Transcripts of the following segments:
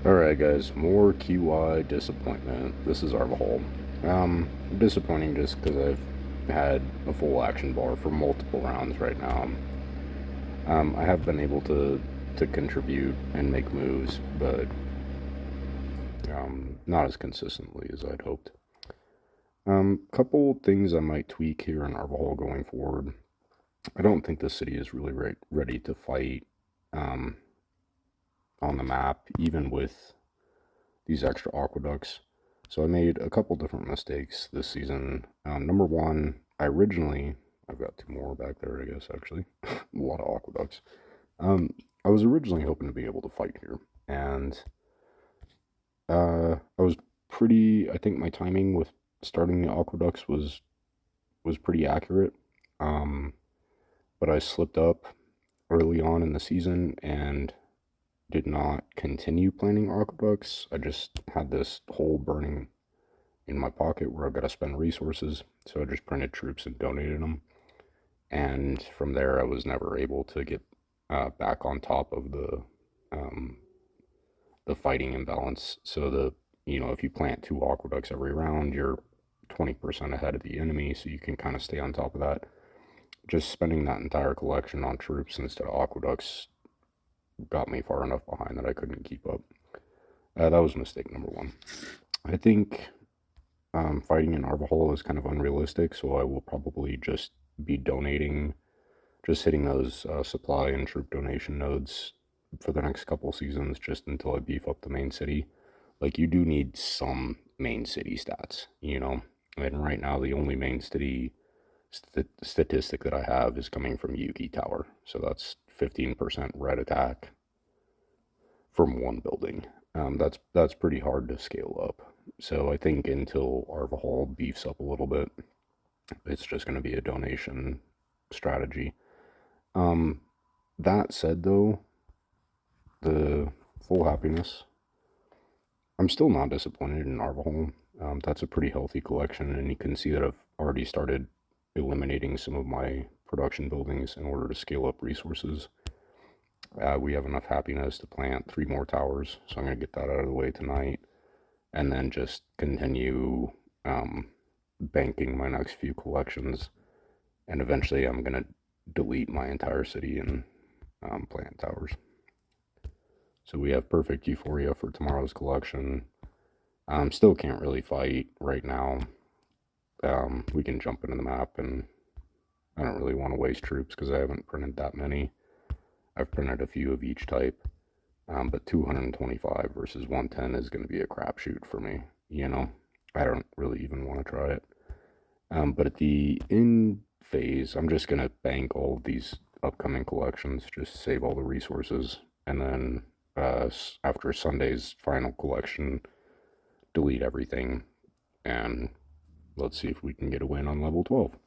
Alright guys, more QI disappointment. This is Arvahol. Disappointing just because I've had a full action bar for multiple rounds right now. I have been able to contribute and make moves, but not as consistently as I'd hoped. Couple things I might tweak here in Arvahol going forward. I don't think the city is really ready to fight um, on the map, even with these extra aqueducts. So I made a couple different mistakes this season. Number one, I've got two more back there, I guess, actually. A lot of aqueducts. I was originally hoping to be able to fight here. And I was I think my timing with starting the aqueducts was pretty accurate. Um, but I slipped up early on in the season and did not continue planning aqueducts. I just had this hole burning in my pocket where I've got to spend resources. So I just printed troops and donated them. And from there, I was never able to get back on top of um, the fighting imbalance. So if you plant two aqueducts every round, you're 20% ahead of the enemy, so you can kind of stay on top of that. Just spending that entire collection on troops instead of aqueducts got me far enough behind that I couldn't keep up. That was mistake number one. I think fighting in Arvahol is kind of unrealistic, so I will probably just be donating, just hitting those supply and troop donation nodes for the next couple seasons, just until I beef up the main city. Like, you do need some main city stats, And right now, the only main city statistic that I have is coming from Yuki Tower. So that's 15% red attack from one building. That's pretty hard to scale up. So I think until Arvahol beefs up a little bit, it's just going to be a donation strategy. Um, that said, though, the full happiness, I'm still not disappointed in Arvahol. That's a pretty healthy collection, and you can see that I've already started eliminating some of my production buildings in order to scale up resources. We have enough happiness to plant three more towers, so I'm going to get that out of the way tonight, and then just continue banking my next few collections, and eventually I'm going to delete my entire city and plant towers. So we have perfect euphoria for tomorrow's collection. Still can't really fight right now. We can jump into the map, and I don't really want to waste troops because I haven't printed that many. I've printed a few of each type, but 225 versus 110 is going to be a crapshoot for me. I don't really even want to try it. But at the end phase, I'm just going to bank all of these upcoming collections, just save all the resources, and then after Sunday's final collection, delete everything, and let's see if we can get a win on level 12.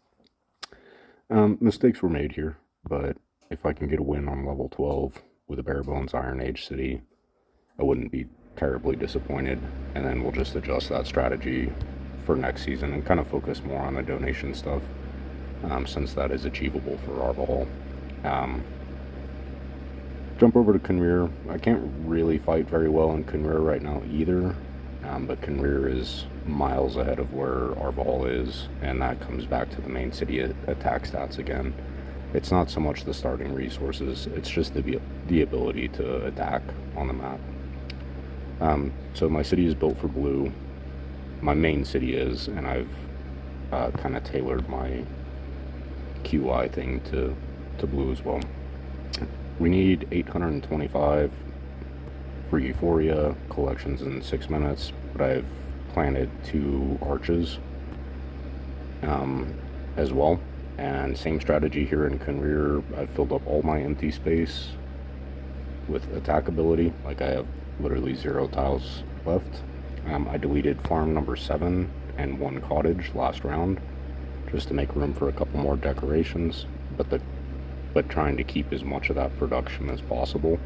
Mistakes were made here, but if I can get a win on level 12 with a bare bones Iron Age city, I wouldn't be terribly disappointed. And then we'll just adjust that strategy for next season and kind of focus more on the donation stuff, since that is achievable for Arvahol. Jump over to Kunrir. I can't really fight very well in Kunrir right now either, but Kunrir is miles ahead of where Arvahol is, and that comes back to the main city attack stats again. It's not so much the starting resources, it's just the ability to attack on the map. So my city is built for blue. My main city is, and I've kind of tailored my QI thing to blue as well. We need 825 for Euphoria collections in 6 minutes, but I've planted 2 arches as well. And same strategy here in Kunrir. I've filled up all my empty space with attack ability. Like, I have literally 0 tiles left. I deleted farm number 7 and 1 cottage last round just to make room for a couple more decorations, but trying to keep as much of that production as possible,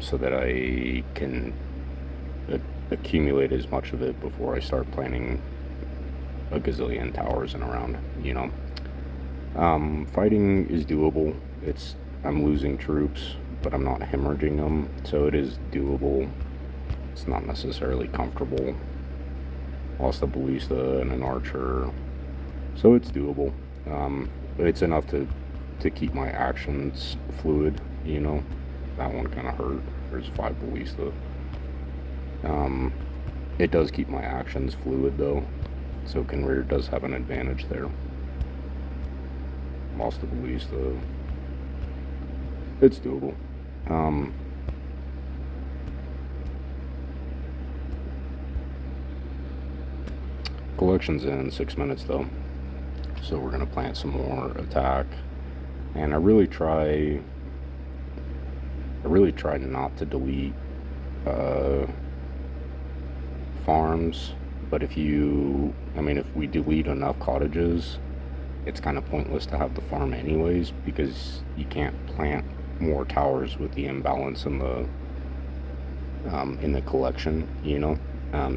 so that I can accumulate as much of it before I start planning a gazillion towers in a round. Fighting is doable. I'm losing troops, but I'm not hemorrhaging them, so it is doable. it's not necessarily comfortable. Lost a ballista and an archer, so it's doable. But it's enough to keep my actions fluid. That one kind of hurt. There's 5 ballista. It does keep my actions fluid though, so Conveyor does have an advantage there. Lost the ballista. It's doable. Collection's in 6 minutes though, so we're gonna plant some more attack, and I really try not to delete farms, but if we delete enough cottages, it's kind of pointless to have the farm anyways, because you can't plant more towers with the imbalance in the collection,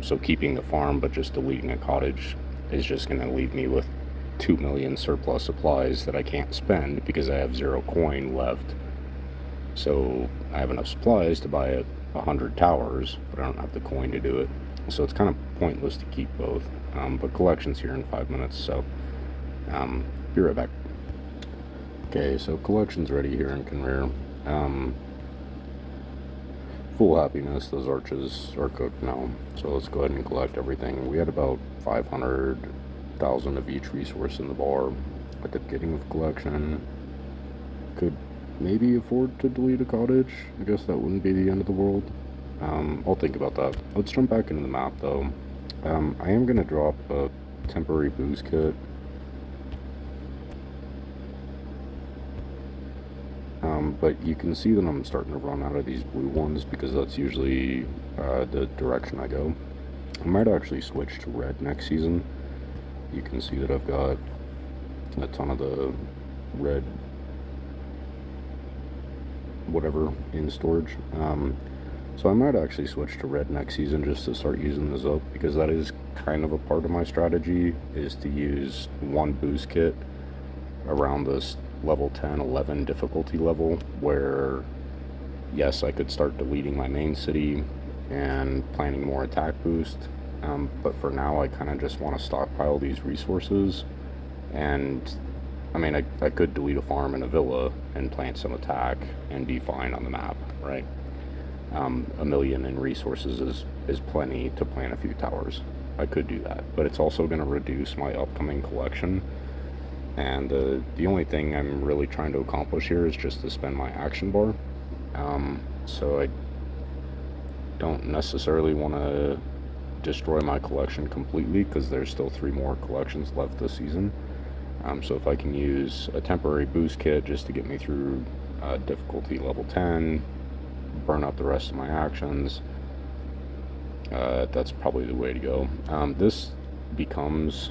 so keeping the farm but just deleting a cottage is just going to leave me with 2 million surplus supplies that I can't spend because I have 0 coin left. So I have enough supplies to buy 100 towers, but I don't have the coin to do it. So it's kind of pointless to keep both. But collection's here in 5 minutes, so be right back. Okay, so collection's ready here in Conveyor. Full happiness, those arches are cooked now. So let's go ahead and collect everything. We had about 500,000 of each resource in the bar at the beginning of collection. Could maybe afford to delete a cottage. I guess that wouldn't be the end of the world. I'll think about that. Let's jump back into the map though. I am going to drop a temporary boost kit. But you can see that I'm starting to run out of these blue ones because that's usually the direction I go. I might actually switch to red next season. You can see that I've got a ton of the red whatever in storage. So I might actually switch to red next season just to start using this up, because that is kind of a part of my strategy, is to use one boost kit around this level 10, 11 difficulty level, where yes, I could start deleting my main city and planning more attack boost, but for now I kind of just want to stockpile these resources. And I could delete a farm and a villa and plant some attack and be fine on the map, right? 1 million in resources is plenty to plant a few towers. I could do that, but it's also going to reduce my upcoming collection. And the only thing I'm really trying to accomplish here is just to spend my action bar. So I don't necessarily want to destroy my collection completely, because there's still 3 more collections left this season. So if I can use a temporary boost kit just to get me through difficulty level 10, burn up the rest of my actions, that's probably the way to go. This becomes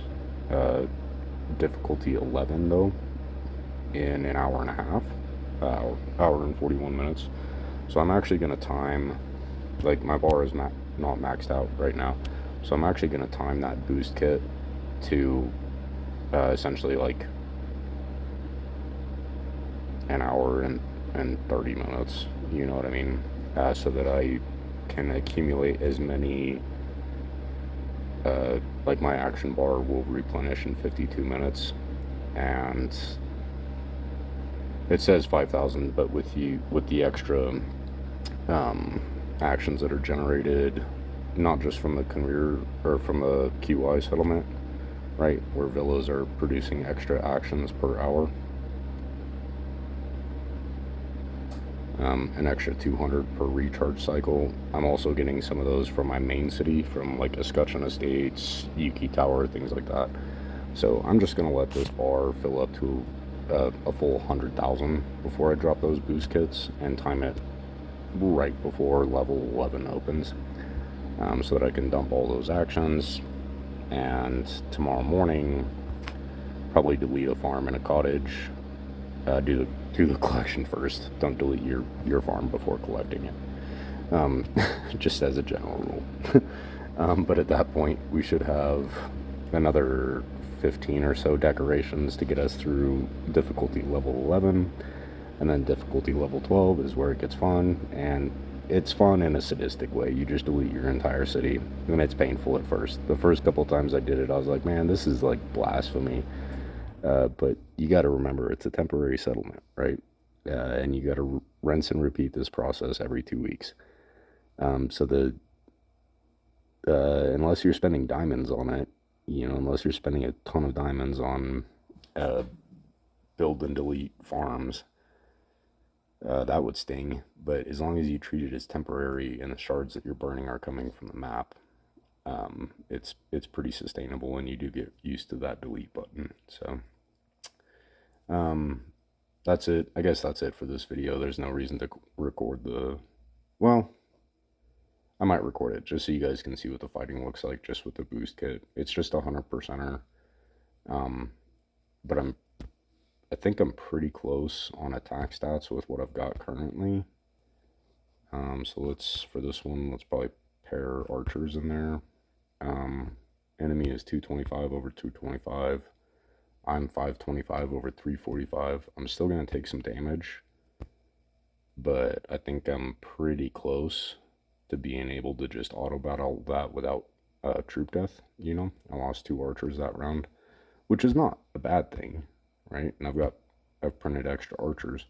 difficulty 11 though in an hour and a half, hour and 41 minutes. So I'm actually going to time, like my bar is not maxed out right now, so I'm actually going to time that boost kit to essentially like an hour and 30 minutes, you know what I mean, so that I can accumulate as many, like my action bar will replenish in 52 minutes, and it says 5,000, but with the extra actions that are generated, not just from the Conveyor or from the QI settlement, right, where villas are producing extra actions per hour, an extra 200 per recharge cycle. I'm also getting some of those from my main city, from like Escutcheon Estates, Yuki Tower, things like that. So I'm just going to let this bar fill up to a full 100,000 before I drop those boost kits, and time it right before level 11 opens, so that I can dump all those actions. And tomorrow morning, probably delete a farm and a cottage. Do the collection first. Don't delete your farm before collecting it, just as a general rule. But at that point, we should have another 15 or so decorations to get us through difficulty level 11, and then difficulty level 12 is where it gets fun. And it's fun in a sadistic way. You just delete your entire city, and it's painful at first. The first couple times I did it, I was like, man, this is like blasphemy. But you got to remember, it's a temporary settlement, right? And you got to rinse and repeat this process every 2 weeks. So the unless you're spending diamonds on it, unless you're spending a ton of diamonds on uh, build and delete farms, that would sting. But as long as you treat it as temporary and the shards that you're burning are coming from the map, it's pretty sustainable, and you do get used to that delete button. So um, that's it. I guess that's it for this video. There's no reason to record the. Well, I might record it just so you guys can see what the fighting looks like just with the boost kit. It's just 100%er. Um, but I think I'm pretty close on attack stats with what I've got currently. So for this one, let's probably pair archers in there. Enemy is 225 over 225. I'm 525 over 345. I'm still going to take some damage, but I think I'm pretty close to being able to just auto battle that without troop death. I lost 2 archers that round, which is not a bad thing, right? And I've printed extra archers,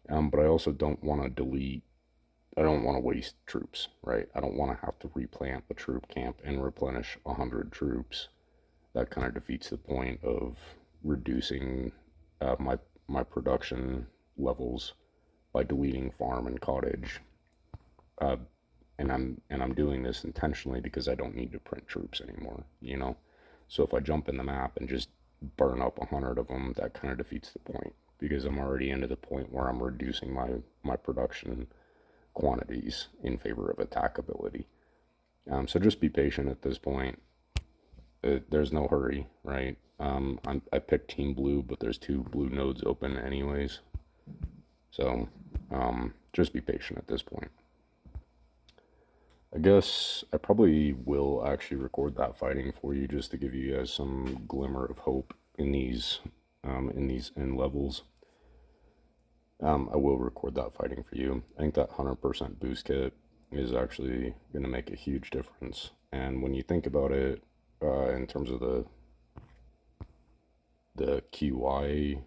but I also don't want to delete. I don't want to waste troops, right? I don't want to have to replant the troop camp and replenish 100 troops. That kind of defeats the point of reducing my production levels by deleting farm and cottage. Uh, and I'm doing this intentionally because I don't need to print troops anymore. So if I jump in the map and just burn up 100 of them, that kind of defeats the point because I'm already into the point where I'm reducing my production quantities in favor of attack ability. So just be patient at this point. There's no hurry, right? I picked Team Blue, but there's 2 blue nodes open anyways. So just be patient at this point. I guess I probably will actually record that fighting for you just to give you guys some glimmer of hope in these levels. I will record that fighting for you. I think that 100% boost kit is actually going to make a huge difference. And when you think about it, in terms of the QI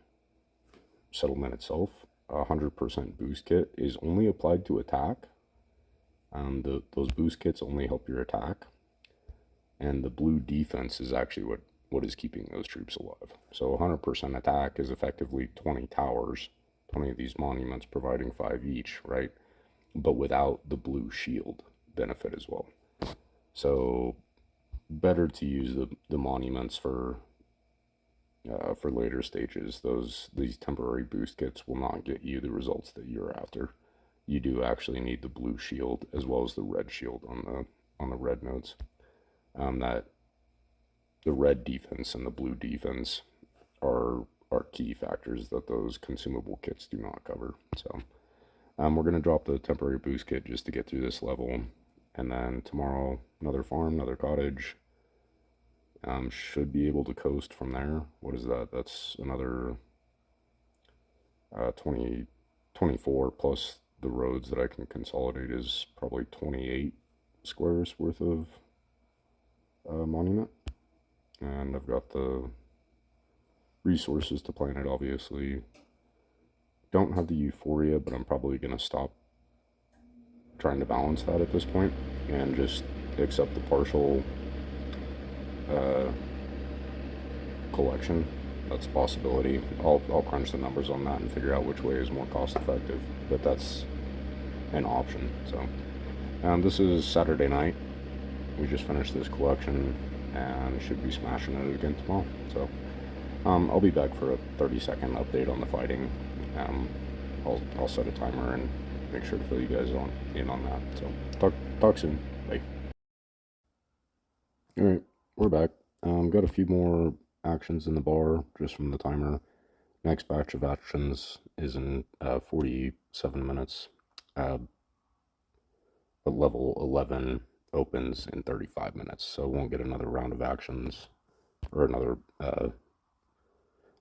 settlement itself, 100% boost kit is only applied to attack. Those boost kits only help your attack, and the blue defense is actually what is keeping those troops alive. So 100% attack is effectively 20 towers, 20 of these monuments providing 5 each, right? But without the blue shield benefit as well. So better to use the monuments for later stages. These temporary boost kits will not get you the results that you're after. You do actually need the blue shield as well as the red shield on the red nodes. That the red defense and the blue defense are key factors that those consumable kits do not cover. So we're gonna drop the temporary boost kit just to get through this level, and then tomorrow another farm, another cottage. Should be able to coast from there. What is that? That's another 24 plus the roads that I can consolidate is probably 28 squares worth of monument. And I've got the resources to plant it, obviously. Don't have the euphoria, but I'm probably going to stop trying to balance that at this point and just accept the partial collection. That's a possibility. I'll crunch the numbers on that and figure out which way is more cost effective, but that's an option. So this is Saturday night. We just finished this collection and should be smashing it again tomorrow. So I'll be back for a 30-second update on the fighting. I'll set a timer and make sure to fill you guys in on that. So talk soon. Bye. All right, we're back. Got a few more actions in the bar just from the timer. Next batch of actions is in 47 minutes. But level 11 opens in 35 minutes, so won't get another round of actions or another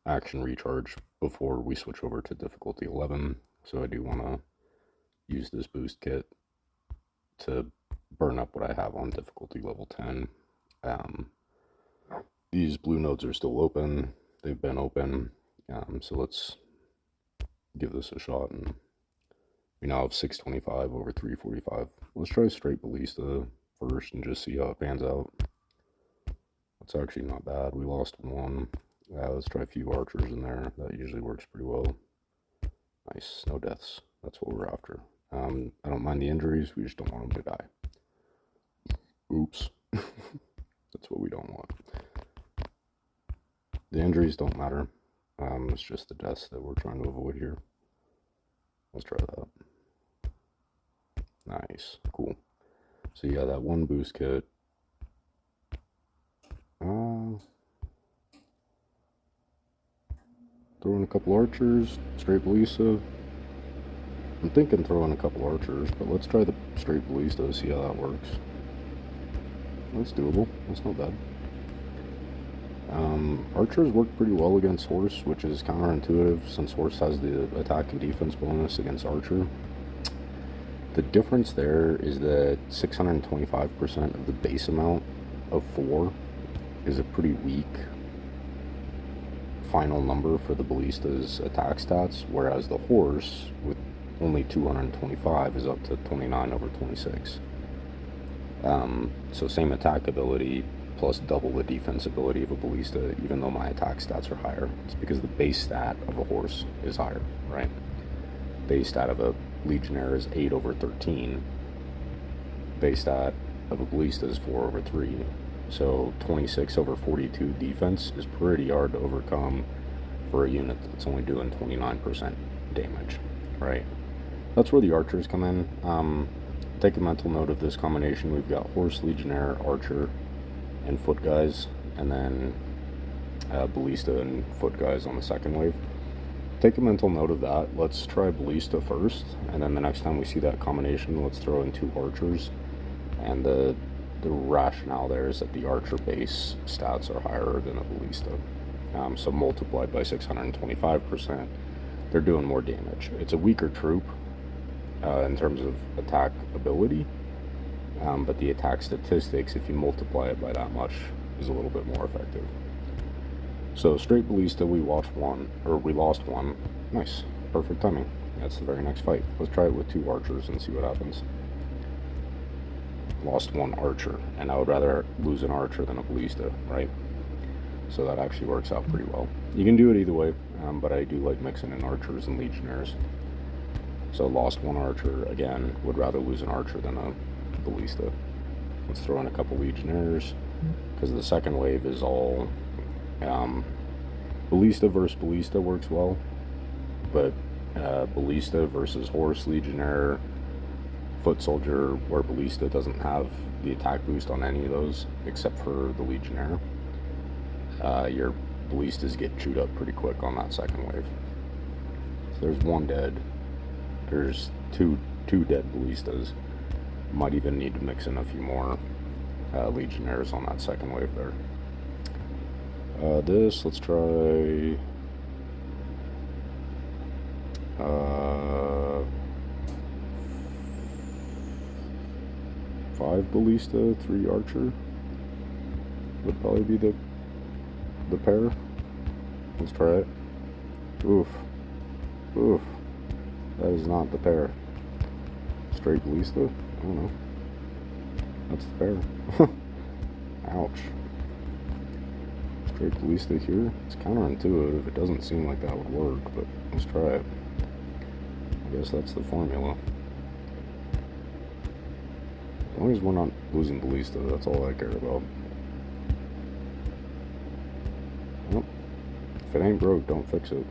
action recharge before we switch over to difficulty 11. So I do want to use this boost kit to burn up what I have on difficulty level 10. These blue nodes are still open. They've been open. So let's give this a shot. And we now have 625 over 345. Let's try straight ballista first and just see how it pans out. It's actually not bad. We lost one. Let's try a few archers in there. That usually works pretty well. Nice. No deaths. That's what we're after. I don't mind the injuries. We just don't want them to die. Oops. That's what we don't want. The injuries don't matter. It's just the deaths that we're trying to avoid here. Let's try that. Nice. Cool. So yeah, that one boost kit. Throw in a couple archers. Straight ballista. I'm thinking throw in a couple archers, but let's try the straight ballista to see how that works. That's doable. That's not bad. Archers work pretty well against horse, which is counterintuitive since horse has the attack and defense bonus against archer. The difference there is that 625% of the base amount of 4 is a pretty weak final number for the ballista's attack stats, whereas the horse with only 225 is up to 29 over 26. So same attack ability plus double the defense ability of a ballista, even though my attack stats are higher. It's because the base stat of a horse is higher, right? Base stat of a legionnaire is 8 over 13. Base stat of a ballista is 4 over 3. So 26 over 42 defense is pretty hard to overcome for a unit that's only doing 29% damage, right? That's where the archers come in. Take a mental note of this combination. We've got horse, legionnaire, archer, and foot guys, and then ballista and foot guys on the second wave. Take a mental note of that. Let's try ballista first, and then the next time we see that combination, let's throw in 2 archers. And the rationale there is that the archer base stats are higher than a ballista. So multiplied by 625%, they're doing more damage. It's a weaker troop in terms of attack ability, but the attack statistics, if you multiply it by that much, is a little bit more effective. So straight ballista, we lost one. Nice, perfect timing. That's the very next fight. Let's try it with 2 archers and see what happens. Lost 1 archer, and I would rather lose an archer than a ballista, right? So that actually works out pretty well. You can do it either way, but I do like mixing in archers and legionnaires. So lost 1 archer, again, would rather lose an archer than a ballista. Let's throw in a couple legionnaires, because the second wave is all ballista versus ballista works well, but ballista versus horse, legionnaire, foot soldier, where ballista doesn't have the attack boost on any of those except for the legionnaire, your ballistas get chewed up pretty quick on that second wave. So there's 1 dead. There's two dead ballistas. Might even need to mix in a few more legionnaires on that second wave there. Let's try 5 ballista, 3 archer would probably be the pair. Let's try it. Oof. That is not the pair. Straight ballista? I don't know. That's the pair. Ouch. Straight ballista here? It's counterintuitive. It doesn't seem like that would work, but let's try it. I guess that's the formula. As long as we're not losing ballista, that's all I care about. Well, if it ain't broke, don't fix it.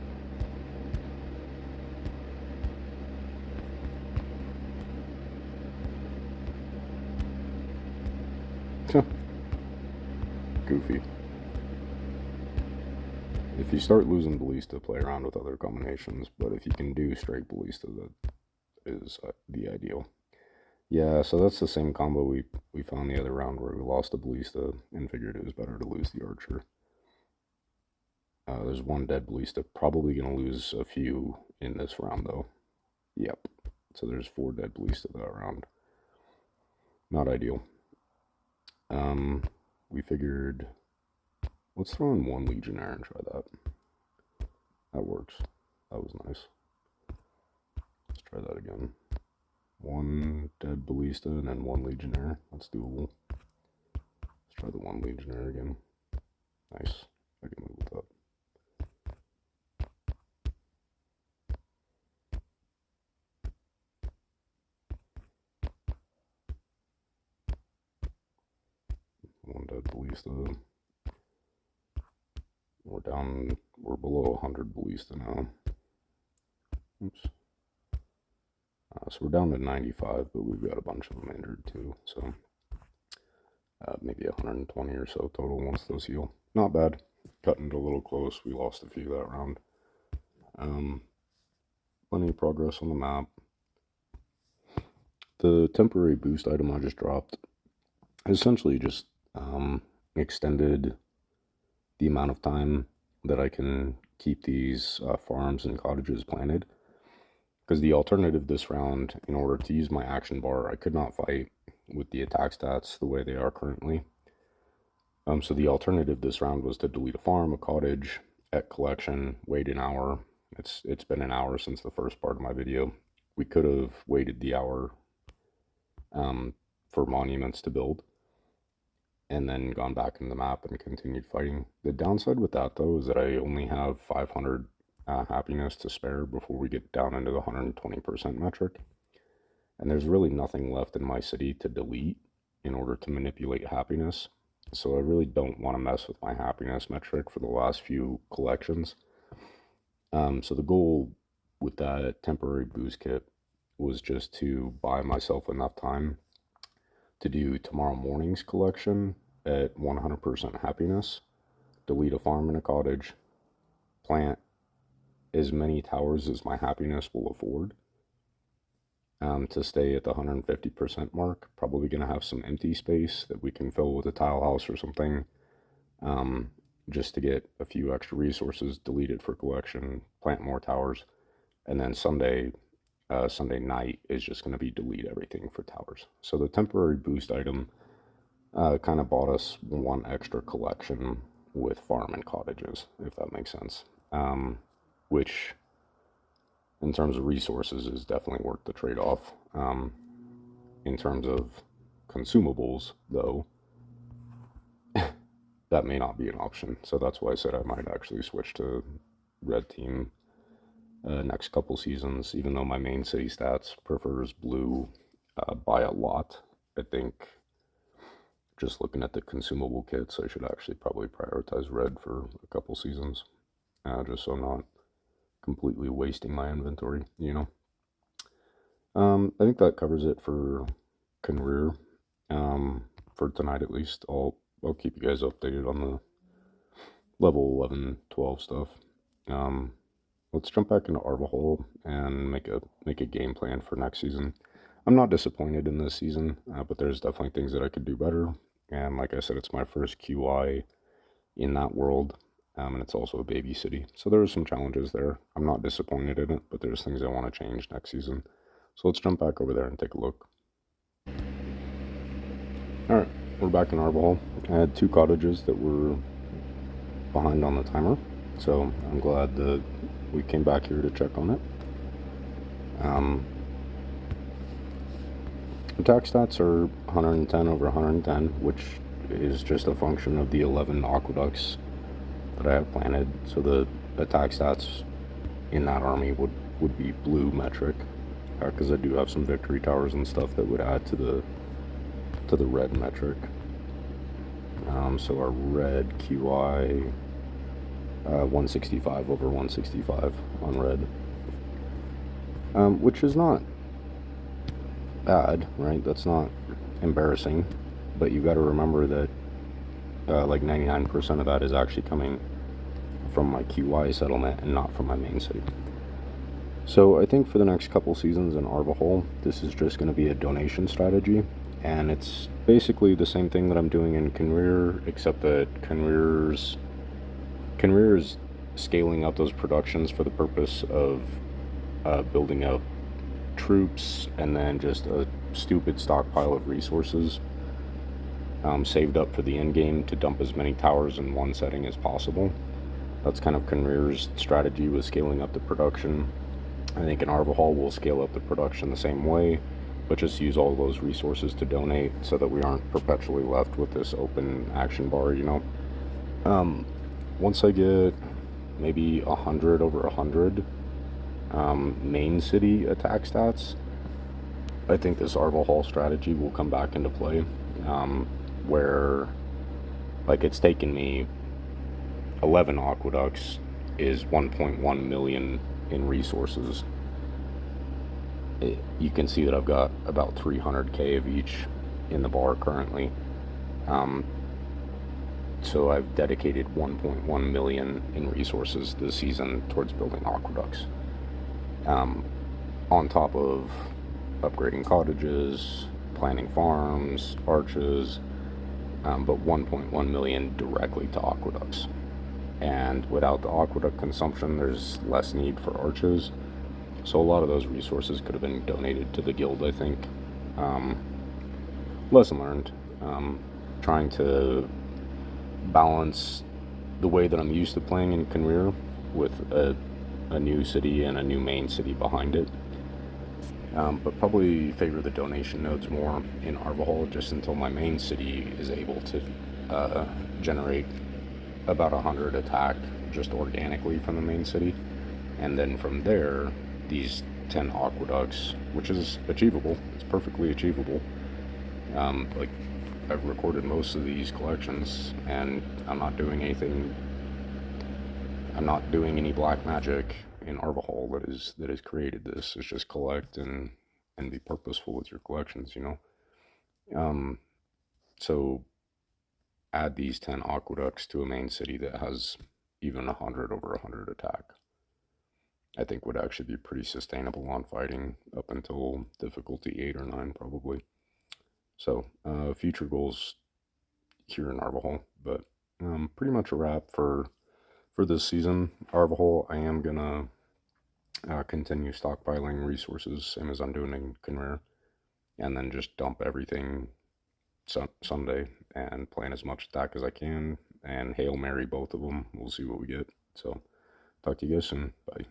Goofy. If you start losing ballista, play around with other combinations, but if you can do straight ballista, that is the ideal. Yeah, so that's the same combo we found the other round where we lost the ballista and figured it was better to lose the archer. There's 1 dead ballista. Probably going to lose a few in this round, though. Yep. So there's 4 dead ballista that round. not ideal. We figured, let's throw in 1 Legionnaire and try that. That works. That was nice. Let's try that again. 1 Dead Ballista and then 1 Legionnaire. That's doable. Let's try the 1 Legionnaire again. Nice. I can move with that. One Dead Ballista. We're below 100 Ballista now. Oops. So we're down to 95, but we've got a bunch of them injured too, so maybe 120 or so total once those heal. Not bad. Cutting it a little close. We lost a few that round. Plenty of progress on the map. The temporary boost item I just dropped essentially just extended the amount of time that I can keep these farms and cottages planted. Because the alternative this round, in order to use my action bar, I could not fight with the attack stats the way they are currently. So the alternative this round was to delete a farm, a cottage, at collection, wait an hour. It's been an hour since the first part of my video. We could have waited the hour for monuments to build and then gone back into the map and continued fighting. The downside with that, though, is that I only have 500 happiness to spare before we get down into the 120% metric. And there's really nothing left in my city to delete in order to manipulate happiness. So I really don't want to mess with my happiness metric for the last few collections. So the goal with that temporary boost kit was just to buy myself enough time to do tomorrow morning's collection at 100% happiness, delete a farm and a cottage, plant as many towers as my happiness will afford, to stay at the 150% mark. Probably going to have some empty space that we can fill with a tile house or something, just to get a few extra resources, delete it for collection, plant more towers, and then Sunday night is just going to be delete everything for towers. So the temporary boost item kind of bought us 1 extra collection with farm and cottages, if that makes sense. Which, in terms of resources, is definitely worth the trade-off. In terms of consumables, though, that may not be an option. So that's why I said I might actually switch to red team next couple seasons, even though my main city stats prefers blue by a lot. I think just looking at the consumable kits, I should actually probably prioritize red for a couple seasons, just so I'm not completely wasting my inventory, you know. I think that covers it for Conrear, for tonight at least. I'll keep you guys updated on the level 11, 12 stuff. Let's jump back into Arvahol and make a game plan for next season. I'm not disappointed in this season, but there's definitely things that I could do better. And like I said, it's my first QI in that world, and it's also a baby city. So there's some challenges there. I'm not disappointed in it, but there's things I want to change next season. So let's jump back over there and take a look. Alright, we're back in Arvahol. I had 2 cottages that were behind on the timer, so I'm glad that we came back here to check on it. Attack stats are 110 over 110, which is just a function of the 11 aqueducts that I have planted. So the attack stats in that army would be blue metric, because I do have some victory towers and stuff that would add to the red metric. So our red QI 165 over 165 on red, which is not bad, right? That's not embarrassing, but you've got to remember that like 99% of that is actually coming from my QI settlement and not from my main city. So I think for the next couple seasons in Arvahol, this is just going to be a donation strategy, and it's basically the same thing that I'm doing in Conrear, except that Conrear is scaling up those productions for the purpose of building up troops and then just a stupid stockpile of resources saved up for the end game to dump as many towers in one setting as possible. That's kind of Conrear's strategy with scaling up the production. I think in Arvahall we'll scale up the production the same way, but just use all those resources to donate so that we aren't perpetually left with this open action bar, you know? Once I get maybe 100 over 100 main city attack stats, I think this Arvahall strategy will come back into play, where, like, it's taken me 11 aqueducts is 1.1 million in resources. You can see that I've got about 300k of each in the bar currently. So I've dedicated 1.1 million in resources this season towards building aqueducts. On top of upgrading cottages, planting farms, arches, but 1.1 million directly to aqueducts. And without the aqueduct consumption, there's less need for arches. So a lot of those resources could have been donated to the guild, I think. Lesson learned. Trying to balance the way that I'm used to playing in Conrear with a new city and a new main city behind it. But probably favor the donation nodes more in Arvahall just until my main city is able to generate about 100 attack just organically from the main city. And then from there, these 10 aqueducts, which is achievable, it's perfectly achievable. Like, I've recorded most of these collections, and I'm not doing any black magic in Arvahall that has created this. It's just collect and be purposeful with your collections, you know? So add these 10 aqueducts to a main city that has even 100 over 100 attack. I think would actually be pretty sustainable on fighting up until difficulty 8 or 9 probably. So future goals here in Arvahall, but pretty much a wrap for this season. Arvahall, I am gonna continue stockpiling resources, same as I'm doing in Conrear, and then just dump everything Sunday and plan as much attack as I can and Hail Mary both of them. We'll see what we get. So talk to you guys soon. Bye.